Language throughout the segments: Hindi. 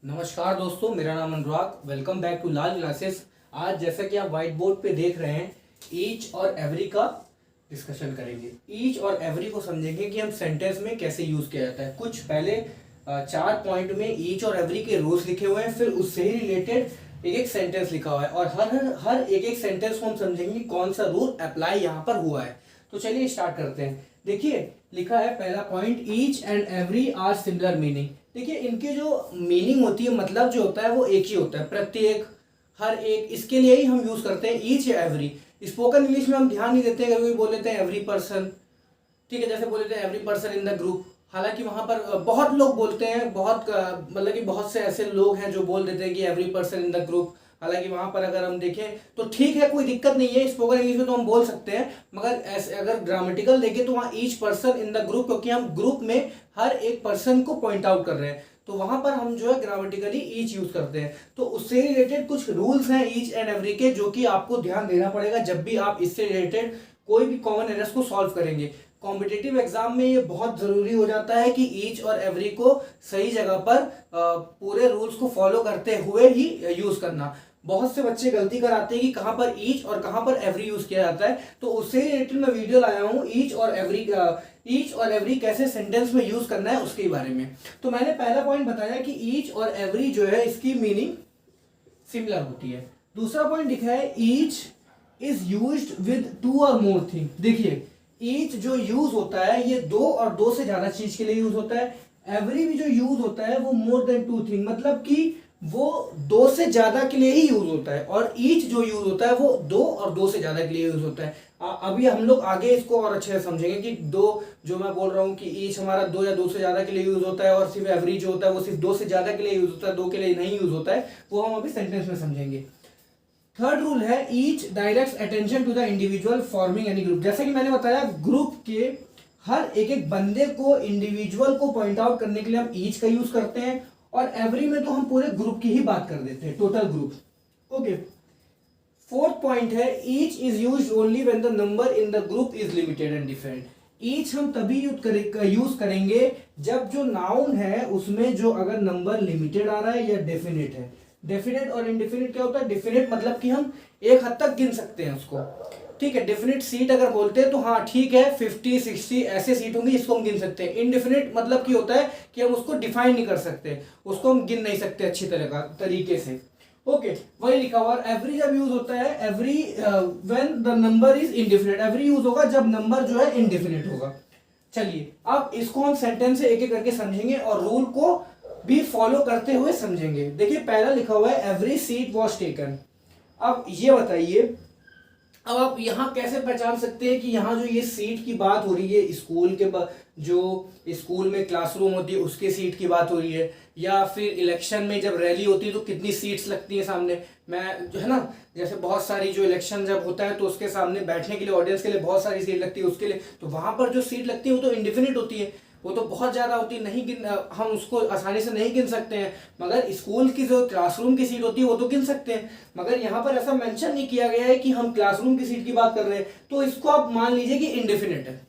नमस्कार दोस्तों, मेरा नाम Anurag. Welcome back to Lal Classes. आज जैसा कि आप व्हाइट बोर्ड पे देख रहे हैं, ईच और एवरी का डिस्कशन करेंगे। ईच और एवरी को समझेंगे कि हम सेंटेंस में कैसे यूज किया जाता है। कुछ पहले 4 पॉइंट में ईच और एवरी के रूल्स लिखे हुए हैं, फिर उससे ही रिलेटेड एक एक सेंटेंस लिखा हुआ है और हर एक एक सेंटेंस को हम समझेंगे कौन सा रूल अप्लाई यहाँ पर हुआ है। तो चलिए स्टार्ट करते हैं। देखिए लिखा है पहला point, each and every are similar meaning. देखिए इनकी जो मीनिंग होती है, मतलब जो होता है वो एक ही होता है। प्रत्येक, हर एक, इसके लिए ही हम यूज करते हैं ईच या एवरी। स्पोकन इंग्लिश में हम ध्यान नहीं देते हैं, कभी बोल लेते हैं एवरी पर्सन, ठीक है, जैसे बोल लेते हैं every person in the group. हालांकि वहां पर बहुत लोग बोलते हैं, बहुत मतलब कि बहुत से ऐसे लोग हैं जो बोल देते हैं कि every person in the group. हालांकि वहां पर अगर हम देखें तो ठीक है, कोई दिक्कत नहीं है, स्पोकन इंग्लिश में तो हम बोल सकते हैं, मगर ऐसे अगर ग्रामेटिकल देखें तो वहाँ each person in the group, क्योंकि हम ग्रुप में हर एक पर्सन को पॉइंट आउट कर रहे हैं, तो वहां पर हम जो है ग्रामेटिकली ईच यूज करते हैं। तो उससे रिलेटेड कुछ रूल्स हैं ईच एंड एवरी के, जो कि आपको ध्यान देना पड़ेगा जब भी आप इससे रिलेटेड कोई भी कॉमन एरर्स को सॉल्व करेंगे। कॉम्पिटिटिव एग्जाम में ये बहुत जरूरी हो जाता है कि ईच और एवरी को सही जगह पर पूरे रूल्स को फॉलो करते हुए ही यूज करना। बहुत से बच्चे गलती कराते हैं कि कहां पर ईच और कहां पर एवरी यूज किया जाता है, तो उससे रिलेटेड मैं वीडियो लाया हूं ईच और एवरी कैसे सेंटेंस में यूज करना है उसके बारे में। तो मैंने पहला पॉइंट बताया कि ईच और एवरी जो है इसकी मीनिंग सिमिलर होती है। दूसरा पॉइंट लिखा है ईच इज यूज्ड विद 2 और मोर थिंग। देखिए ईच जो यूज होता है ये 2 और 2 से ज्यादा चीज के लिए यूज होता है। एवरी भी जो यूज होता है वो मोर देन 2 थिंग, मतलब कि वो 2 से ज्यादा के लिए ही यूज होता है। और ईच जो यूज होता है वो 2 और 2 से ज्यादा के लिए यूज होता है। अभी हम लोग आगे इसको और अच्छे से समझेंगे कि दो, जो मैं बोल रहा हूँ कि ईच हमारा 2 या 2 से ज्यादा के लिए यूज होता है, और सिर्फ एवरी जो होता है वो सिर्फ 2 से ज्यादा के लिए यूज होता है, 2 के लिए नहीं यूज होता है, वो हम अभी सेंटेंस में समझेंगे। थर्ड रूल है each directs attention to the individual forming any group. जैसे कि मैंने बताया, ग्रुप के हर एक एक बंदे को, इंडिविजुअल को पॉइंट आउट करने के लिए हम ईच का यूज करते हैं, और एवरी में तो हम पूरे ग्रुप की ही बात कर देते हैं, total group. Okay, fourth point है each is used only when the number in the group is limited and different. Each हम तभी यूज करेंगे जब जो नाउन है उसमें जो अगर नंबर लिमिटेड आ रहा है या डेफिनेट है। डेफिनेट और इनडेफिनेट क्या होता है? डेफिनेट मतलब कि हम एक हद तक गिन सकते हैं उसको, ठीक है। डेफिनेट सीट अगर बोलते हैं तो हाँ ठीक है, 50 60 ऐसे सीट होंगी जिसको हम गिन सकते हैं। इनडेफिनेट मतलब की होता है कि हम उसको डिफाइन नहीं कर सकते, उसको हम गिन नहीं सकते अच्छी तरीके से। ओके, वही लिखा हुआ। एवरी जब यूज होता है, every when the number is indefinite, every use होगा जब नंबर जो है इनडेफिनेट होगा। चलिए अब इसको हम सेंटेंस से एक एक करके समझेंगे और रूल को भी फॉलो करते हुए समझेंगे। देखिए पहला लिखा हुआ है एवरी सीट वॉज टेकन। अब ये बताइए, अब आप यहाँ कैसे पहचान सकते हैं कि यहाँ जो ये सीट की बात हो रही है, स्कूल के जो स्कूल में क्लासरूम होती है उसके सीट की बात हो रही है, या फिर इलेक्शन में जब रैली होती है तो कितनी सीट्स लगती है सामने। मैं जो है ना, जैसे बहुत सारी जो इलेक्शन जब होता है तो उसके सामने बैठने के लिए, ऑडियंस के लिए बहुत सारी सीट लगती है, उसके लिए तो वहां पर जो सीट लगती है वो तो इंडिफिनिट होती है, वो तो बहुत ज्यादा होती है, नहीं गिन, हम उसको आसानी से नहीं गिन सकते हैं। मगर स्कूल की जो क्लासरूम की सीट होती है वो तो गिन सकते हैं। मगर यहाँ पर ऐसा मेंशन नहीं किया गया है कि हम क्लासरूम की सीट की बात कर रहे हैं, तो इसको आप मान लीजिए कि इंडेफिनिट है।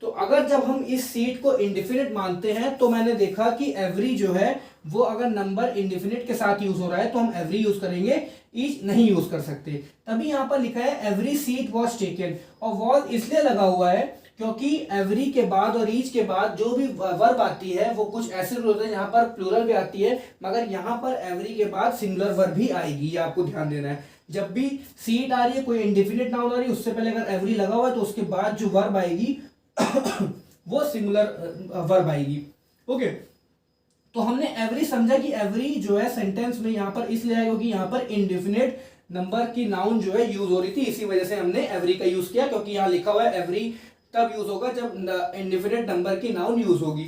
तो अगर जब हम इस सीट को इंडेफिनिट मानते हैं तो मैंने देखा कि एवरी जो है वो अगर नंबर इंडेफिनिट के साथ यूज हो रहा है तो हम एवरी यूज करेंगे, ईच नहीं यूज कर सकते। तभी यहां पर लिखा है एवरी सीट वॉज टेकन, और वॉज इसलिए लगा हुआ है क्योंकि एवरी के बाद और ईच के बाद जो भी वर्ब आती है वो कुछ ऐसे रूल होते हैं, यहाँ पर प्लूरल भी आती है, मगर यहाँ पर एवरी के बाद सिंगुलर वर्ब भी आएगी, ये आपको ध्यान देना है। जब भी सीट आ रही है, कोई इंडेफिनिट नाउन आ रही है, उससे पहले अगर एवरी लगा हुआ है तो उसके बाद जो वर्ब आएगी वो सिंगुलर वर्ब आएगी। ओके, तो हमने एवरी समझा कि एवरी जो है सेंटेंस में यहाँ पर इसलिए है क्योंकि यहाँ पर इंडेफिनिट नंबर की नाउन जो है यूज हो रही थी, इसी वजह से हमने एवरी का यूज किया, क्योंकि यहाँ लिखा हुआ है एवरी तब यूज होगा जब इंडेफिनिट नंबर की नाउन यूज होगी।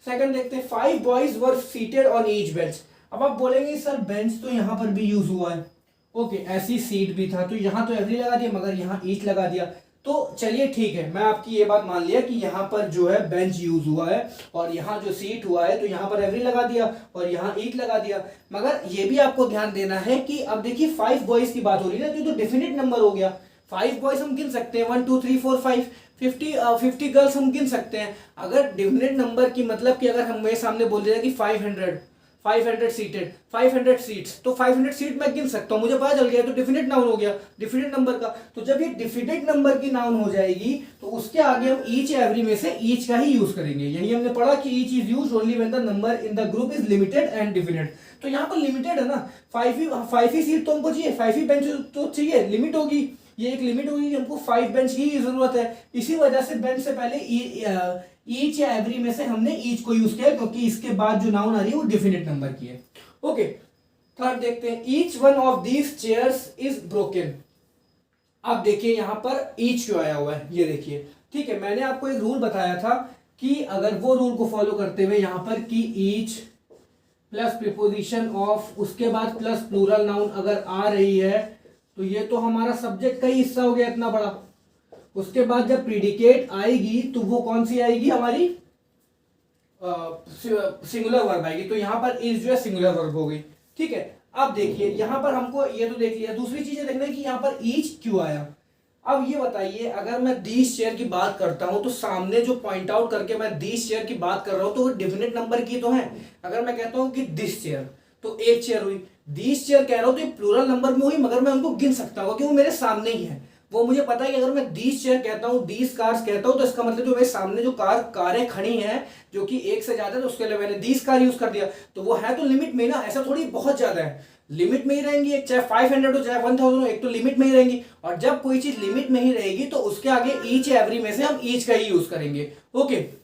सेकंड देखते हैं, 5 boys were seated on each bench. अब आप बोलेंगे सर बेंच तो यहाँ पर भी यूज हुआ है, ओके, ऐसी सीट भी था, तो यहाँ तो एवरी लगा दिया मगर यहाँ ईच लगा दिया, तो चलिए ठीक है, मैं आपकी ये बात मान लिया कि यहाँ पर जो है बेंच यूज हुआ है और यहाँ जो सीट हुआ है तो यहाँ पर एवरी लगा दिया और यहाँ ईट लगा दिया। मगर ये भी आपको ध्यान देना है कि अब देखिए 5 बॉयज की बात हो रही है ना, तो डेफिनेट नंबर हो गया। 5 बॉयज हम गिन सकते हैं, 1 2 3 4 5, 50 गर्ल्स हम गिन सकते हैं। अगर डेफिनेट नंबर की मतलब कि अगर हम मेरे सामने बोल दिया कि 500 500 सीटेड, 500 सीट्स, तो 500 सीट मैं गिन सकता हूँ, मुझे पता चल गया, तो डिफिनिट नाउन हो गया, डिफिनिट नंबर का। तो जब ये डिफिनिट नंबर की नाउन हो जाएगी तो उसके आगे हम ईच या एवरी में से ईच का ही यूज करेंगे, यानी हमने पढ़ा कि each is used only when the number in the group is limited and definite. तो यहाँ पर लिमिटेड है ना, 5 ही सीट तो हमको चाहिए, 5 ही बेंच तो चाहिए, लिमिट होगी, ये एक लिमिट होगी कि हमको 5 बेंच की जरूरत है, इसी वजह से बेंच से पहले ईच या एवरी में से हमने ईच को यूज किया, क्योंकि इसके बाद जो नाउन आ रही है वो डिफिनिट नंबर की है। ओके, थर्ड देखते हैं, each one of these chairs is broken. अब देखिए यहां पर ईच क्यों आया हुआ है, ये देखिए, ठीक है, मैंने आपको एक रूल बताया था कि अगर वो रूल को फॉलो करते हुए यहां पर कि ईच प्लस प्रीपोजिशन ऑफ, उसके बाद प्लस प्लूरल नाउन अगर आ रही है तो ये तो हमारा सब्जेक्ट का ही हिस्सा हो गया इतना बड़ा। उसके बाद जब प्रीडिकेट आएगी तो वो कौन सी आएगी, हमारी सिंगुलर वर्ब आएगी, तो यहां पर इज जो है सिंगुलर वर्ब हो गई, ठीक है। अब देखिए यहां पर हमको ये तो देख लिया, दूसरी चीजें देखना है कि यहां पर ईच क्यों आया। अब ये बताइए, अगर मैं दिस चेयर की बात करता हूं तो सामने जो पॉइंट आउट करके मैं दिस चेयर की बात कर रहा हूं तो वो डेफिनेट नंबर की तो है। अगर मैं कहता हूं कि दिस चेयर, तो एक चेयर हुई, दिस चेयर कह रहा हूं तो ये प्लूरल नंबर में हुई, मगर मैं उनको गिन सकता हूं कि वो मेरे सामने ही है। वो मुझे पता है कि अगर मैं दिस चेयर कहता हूं, दिस कार्स कहता हूं, तो इसका मतलब जो मेरे सामने जो कारें खड़ी हैं जो कि एक से ज्यादा है, तो उसके लिए मैंने दिस कार यूज कर दिया, तो वो है तो लिमिट में ना, ऐसा थोड़ी बहुत ज्यादा है, लिमिट में ही रहेंगी, एक चाहे 500 हो चाहे 1000 हो, एक तो लिमिट में ही रहेंगी। और जब कोई चीज लिमिट में ही रहेगी तो उसके आगे ईच या एवरी में से हम ईच का ही यूज करेंगे। ओके,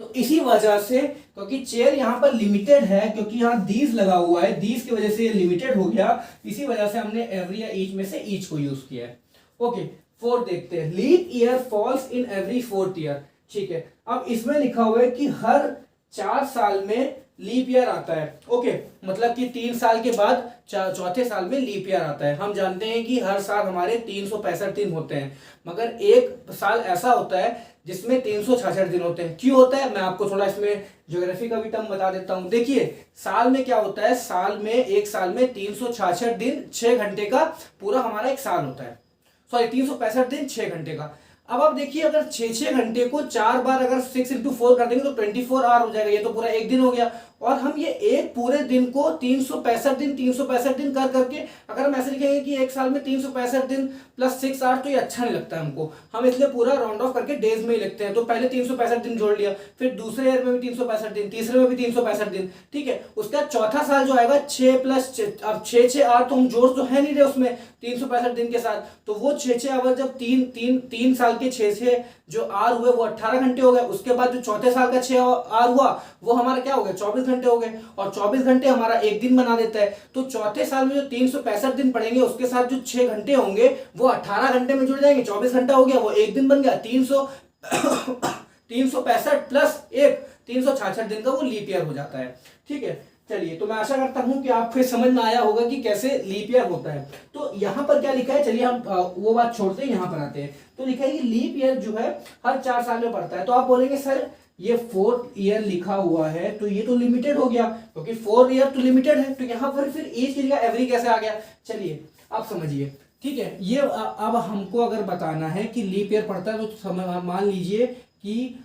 तो इसी वजह से, क्योंकि चेयर यहां पर लिमिटेड है, क्योंकि यहां दीज लगा हुआ है, दीज की वजह से ये लिमिटेड हो गया, इसी वजह से हमने एवरी या ईच में से ईच को यूज किया है। ओके, फोर्थ देखते हैं, leap year falls in every 4th year, ठीक है। अब इसमें लिखा हुआ है कि हर 4 साल में लीप ईयर आता है। ओके, मतलब कि 3 साल के बाद चौथे साल में लीप ईयर आता है। हम जानते हैं कि हर साल हमारे 365 दिन होते हैं, मगर एक साल ऐसा होता है जिसमें 366 दिन होते हैं। क्यों होता है, मैं आपको थोड़ा इसमें ज्योग्राफी का भी टर्म बता देता हूं। देखिए, साल में क्या होता है, साल में एक साल में 366 दिन 6 घंटे का पूरा हमारा एक साल होता है, सॉरी 365 दिन 6 घंटे का। अब आप देखिए, अगर 6 घंटे को 4 बार अगर 6 × 4 कर देंगे तो 24 आवर हो जाएगा, ये तो पूरा एक दिन हो गया। और हम ये एक पूरे दिन को 365 दिन कर करके अगर हम ऐसे लिखेंगे कि एक साल में 365 दिन प्लस 6 आवर्स, तो ये अच्छा नहीं लगता है हमको, हम इसलिए पूरा राउंड ऑफ करके डेज में ही लिखते हैं। तो पहले 365 दिन जोड़ लिया, फिर दूसरे ईयर में भी 365 दिन, तीसरे में भी 365 दिन, ठीक है। उसके बाद चौथा साल जो आएगा 6 + 6, अब 6 आवर तो हम जोड़ तो है नहीं रहे उसमें 365 दिन के साथ, तो वो 6 आवर जब 3 साल के 6 जो आर हुए वो 18 घंटे हो गए। उसके बाद जो चौथे साल का 6 आर हुआ वो हमारा क्या हो गया, 24 घंटे हो गए, और 24 घंटे हमारा एक दिन बना देता है। तो चौथे साल में जो 365 दिन पड़ेंगे उसके साथ जो 6 घंटे होंगे वो 18 घंटे में जुड़ जाएंगे, 24 घंटा हो गया, वो एक दिन बन गया, 365 प्लस 1 366 दिन का वो लीप ईयर हो जाता है, ठीक है। चलिए, तो मैं आशा करता हूं कि आपको समझ में आया होगा कि कैसे लीप ईयर होता है। तो यहां पर क्या लिखा है, चलिए हम वो बात छोड़ते हैं, यहां पर आते हैं। तो लिखा है कि लीप ईयर जो है हर 4 साल में पड़ता है। तो आप बोलेंगे सर ये 4th ईयर लिखा हुआ है तो ये तो लिमिटेड हो गया, क्योंकि 4 ईयर तो लिमिटेड है, तो यहां पर फिर एज की जगह एवरी कैसे आ गया। चलिए आप समझिए, ठीक है। ये अब हमको अगर बताना है कि लीप ईयर पड़ता है तो मान लीजिए कि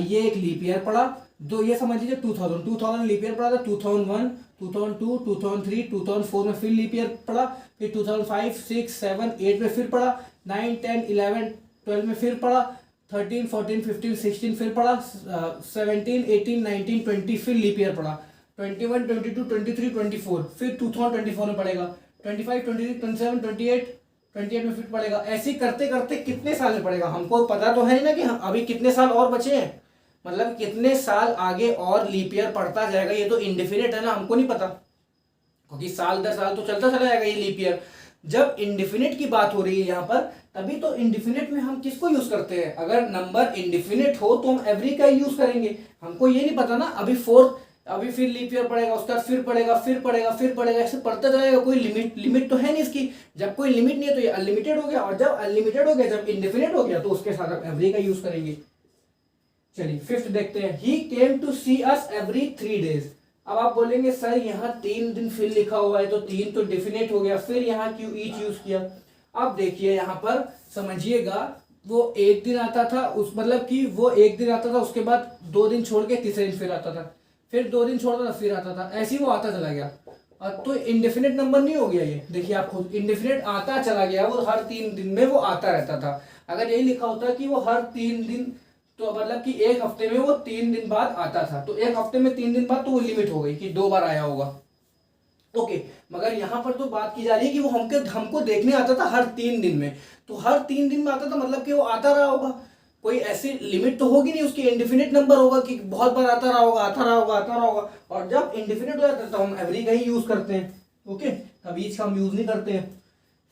ये एक लीप ईयर पड़ा, दो ये समझ लीजिए 2000 लीप ईयर पड़ा था, 2001, 2002, 2003, 2004 में फिर लीप ईयर पड़ा, फिर 2005, 6, 7, 8 में फिर पड़ा, 9, 10, 11, 12 में फिर पड़ा, 13, 14, 15, 16 फिर पड़ा, 17, 18, 19, 20 फिर लीप ईयर पड़ा, 21, 22, 23, 24 फिर 2024 में पड़ेगा, 25, 26, 27, 28 में फिर पड़ेगा। ऐसे करते करते कितने साल में पड़ेगा हमको पता तो है ना कि अभी कितने साल और बचे हैं, मतलब कितने साल आगे और लीप ईयर पड़ता जाएगा, ये तो इंडेफिनिट है ना, हमको नहीं पता, क्योंकि साल दर साल तो चलता चला जाएगा ये लीप ईयर। जब इंडेफिनिट की बात हो रही है यहाँ पर, तभी तो इंडेफिनिट में हम किसको यूज करते हैं, अगर नंबर इंडेफिनिट हो तो हम एवरी का यूज करेंगे। हमको ये नहीं पता ना, अभी फिर लीप ईयर पड़ेगा, उसका फिर पड़ेगा, ऐसे पढ़ता जाएगा, कोई लिमिट तो है नहीं इसकी। जब कोई लिमिट नहीं है तो ये अनलिमिटेड हो गया, और जब अनलिमिटेड हो गया, जब इंडेफिनिट हो गया, तो उसके साथ हम एवरी का यूज करेंगे। चलिए 5th देखते हैं, he came to see us every 3 days। अब आप बोलेंगे सर यहाँ 3 दिन फिर लिखा हुआ है तो 3 तो डेफिनेट हो गया, फिर यहाँ क्यों ईच यूज किया। अब देखिए यहाँ पर समझिएगा, वो एक दिन आता था, उस मतलब कि वो एक दिन आता था, उसके बाद 2 दिन छोड़ के तीसरे दिन फिर आता था। फिर 2 दिन छोड़ता था फिर आता था, ऐसे ही वो आता चला गया। अब तो इंडेफिनिट नंबर नहीं हो गया ये, देखिए आप खुद, इंडेफिनिट आता चला गया, वो हर 3 दिन में वो आता रहता था। अगर यही लिखा होता कि वो हर 3 दिन, तो मतलब कि एक हफ्ते में वो 3 दिन बाद आता था, तो एक हफ्ते में 3 दिन बाद तो वो लिमिट हो गई कि 2 बार आया होगा। ओके, मगर यहाँ पर तो बात की जा रही है कि वो हमको देखने आता था हर 3 दिन में, तो हर 3 दिन में आता था मतलब कि वो आता रहा होगा, कोई ऐसी लिमिट तो होगी नहीं उसकी, इंडेफिनिट नंबर होगा कि बहुत बार आता रहा होगा, आता रहा होगा, आता रहा होगा। और जब इंडेफिनिट हो जाता है तो हम एवरी का ही यूज करते हैं। ओके, तब ईच का हम यूज नहीं करते हैं।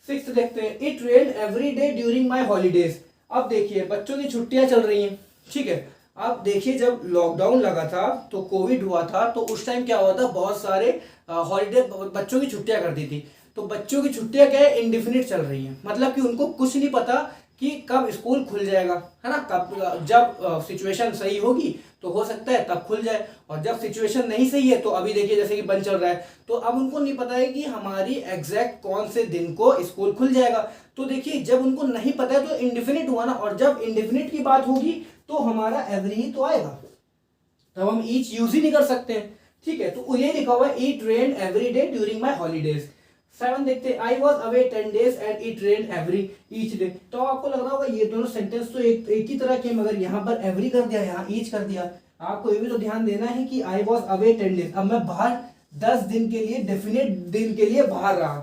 6 देखते हैं, it rain every day during my holidays. अब देखिए बच्चों की छुट्टियां चल रही हैं, ठीक है। अब देखिए जब लॉकडाउन लगा था तो कोविड हुआ था, तो उस टाइम क्या हुआ था, बहुत सारे हॉलीडे बच्चों की छुट्टियां कर दी थी। तो बच्चों की छुट्टियां क्या है, इंडिफिनिट चल रही हैं, मतलब कि उनको कुछ नहीं पता कि कब स्कूल खुल जाएगा, है ना। कब, जब सिचुएशन सही होगी तो हो सकता है तब खुल जाए, और जब सिचुएशन नहीं सही है तो अभी देखिए जैसे कि बंद चल रहा है, तो अब उनको नहीं पता है कि हमारी एग्जैक्ट कौन से दिन को स्कूल खुल जाएगा। तो देखिए जब उनको नहीं पता है तो इंडेफिनिट हुआ ना, और जब इंडेफिनिट की बात होगी तो हमारा एवरी ही तो आएगा, तब हम ईच यूज ही नहीं कर सकते हैं, ठीक है। तो ये लिखा हुआ है, it rain every day during my holidays. 7 देखते हैं, I was away 10 days and it rain every each day. तो आपको लग रहा होगा ये दोनों सेंटेंस तो एक ही तरह के, मगर यहाँ पर एवरी कर दिया, यहाँ ईच कर दिया। आपको ये भी तो ध्यान देना है कि आई वॉज अवे 10 days, अब मैं बाहर 10 दिन के लिए, डेफिनेट दिन के लिए बाहर रहा,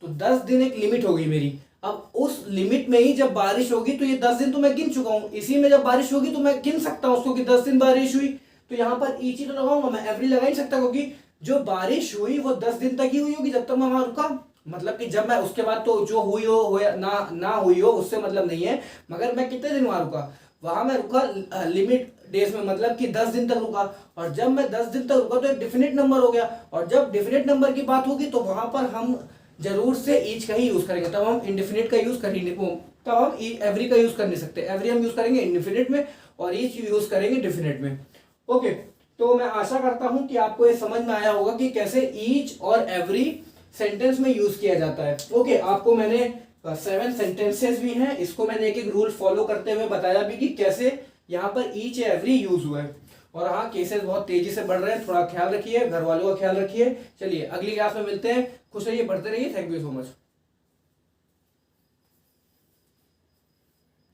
तो 10 दिन एक लिमिट होगी मेरी। अब उस लिमिट में ही जब बारिश होगी तो ये 10 दिन तो मैं गिन चुका हूं, इसी में जब बारिश होगी तो मैं गिन सकता हूं उसको कि 10 दिन बारिश हुई। तो यहाँ पर ईच ही तो लगाऊंगा, मैं एवरी लगा ही सकता, क्योंकि जो बारिश हुई वो 10 दिन तक ही हुई होगी, जब तक मैं वहां रुका। मतलब कि जब मैं उसके बाद तो जो हुई हो या ना हुई हो उससे मतलब नहीं है, मगर मैं कितने दिन वहां रुका, वहां मैं रुका लिमिट डेज में, मतलब कि 10 दिन तक रुका। और जब मैं 10 दिन तक रुका तो एक डेफिनेट नंबर हो गया, और जब डेफिनेट नंबर की बात होगी तो वहां पर हम जरूर से ईच का ही यूज करेंगे, तब हम इंडेफिनिट का यूज कर ही नहीं, तब हम एवरी का यूज कर नहीं सकते। एवरी हम यूज करेंगे इंडेफिनिट में और ईच यूज करेंगे डेफिनेट में। ओके, तो मैं आशा करता हूं कि आपको ये समझ में आया होगा कि कैसे ईच और एवरी सेंटेंस में यूज किया जाता है। ओके, आपको मैंने 7 सेंटेंसेस भी हैं, इसको मैंने एक एक रूल फॉलो करते हुए बताया भी कि कैसे यहाँ पर ईच या एवरी यूज हुआ है। और हाँ, केसेस बहुत तेजी से बढ़ रहे हैं, थोड़ा ख्याल रखिए, घर वालों का ख्याल रखिए। चलिए अगली क्लास में मिलते हैं, खुश रहिए, बढ़ते रहिए, थैंक यू सो मच।